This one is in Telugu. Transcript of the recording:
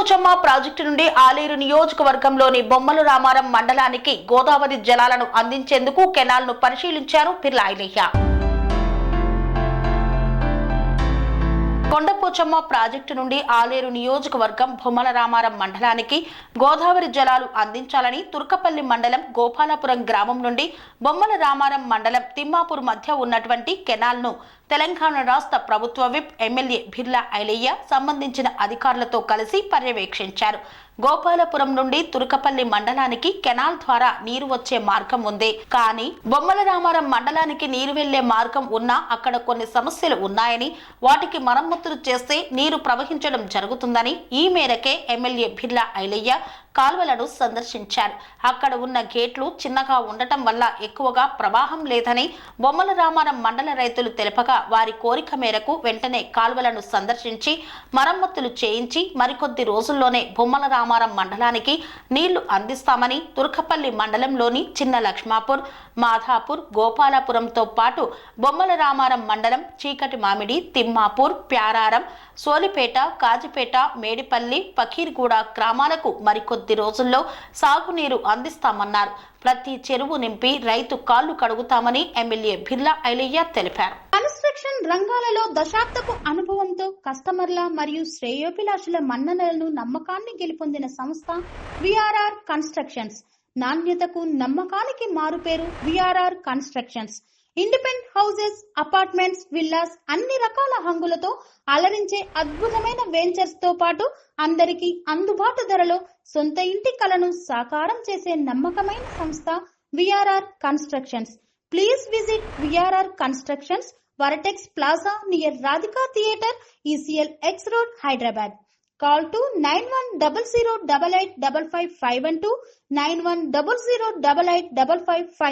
కొండపోచమ్మ ప్రాజెక్టు నుండి ఆలేరు నియోజకవర్గంలోని బొమ్మల రామారం మండలానికి గోదావరి జలాలను అందించేందుకు కెనాల్ను పరిశీలించారు పిర్లా ఐలయ్య. కొండపోచమ్మ ప్రాజెక్టు నుండి ఆలేరు నియోజకవర్గం బొమ్మల రామారం మండలానికి గోదావరి జలాలు అందించాలని తుర్కపల్లి మండలం గోపాలపురం గ్రామం నుండి బొమ్మల రామారం మండలం తిమ్మాపూర్ మధ్య ఉన్నటువంటి కెనాల్ను తెలంగాణ రాష్ట్ర ప్రభుత్వ విప్ ఎమ్మెల్యే బిర్లా ఐలయ్య సంబంధించిన అధికారులతో కలిసి పర్యవేక్షించారు. గోపాలపురం నుండి తుర్కపల్లి మండలానికి కెనాల్ ద్వారా నీరు వచ్చే మార్గం ఉంది. కానీ బొమ్మల రామారం మండలానికి నీరు వెళ్లే మార్గం ఉన్నా అక్కడ కొన్ని సమస్యలు ఉన్నాయని, వాటికి మరమ్మతులు చేస్తే నీరు ప్రవహించడం జరుగుతుందని ఈ మేరకే ఎమ్మెల్యే బిర్లా ఐలయ్య కాల్వలను సందర్శించారు. అక్కడ ఉన్న గేట్లు చిన్నగా ఉండటం వల్ల ఎక్కువగా ప్రవాహం లేదని బొమ్మల రామారం మండల రైతులు తెలపగా వారి కోరిక మేరకు వెంటనే కాల్వలను సందర్శించి మరమ్మతులు చేయించి మరికొద్ది రోజుల్లోనే బొమ్మల రామారం మండలానికి నీళ్లు అందిస్తామని తుర్కపల్లి మండలంలోని చిన్న లక్ష్మాపూర్, మాధాపూర్, గోపాలపురంతో పాటు బొమ్మల రామారం మండలం చీకటి మామిడి, తిమ్మాపూర్, ప్యారారం, సోలిపేట, కాజిపేట, మేడిపల్లి, ఫకీర్గూడ గ్రామాలకు మరికొద్ది రోజుల్లో సాగునీరు అందిస్తామన్నారు. ప్రతి చెరువు నింపి రైతు కాళ్లు కడుగుతామని ఎమ్మెల్యే బిర్లా ఐలయ్య తెలిపారు. కన్స్ట్రక్షన్ రంగాలలో దశాబ్దపు అనుభవంతో కస్టమర్ల మరియు శ్రేయోభిలాషుల మన్ననలను, నమ్మకాన్ని గెలుపొందిన సంస్థ విఆర్ఆర్ కన్స్ట్రక్షన్స్. నాణ్యతకు, నమ్మకానికి మారుపేరు VRR constructions. Independent houses, apartments, villas అన్ని రకాల హంగులతో అలరించే అద్భుతమైన వెంచర్స్ తో పాటు అందరికీ అందుబాటు ధరలో సొంత ఇంటి కలను సాకారం చేసే నమ్మకమైన సంస్థ VRR constructions. Please visit VRR constructions, వరటెక్స్ plaza near Radhika theatre, ECL X Road, Hyderabad. Call to 910088555512 9100885555.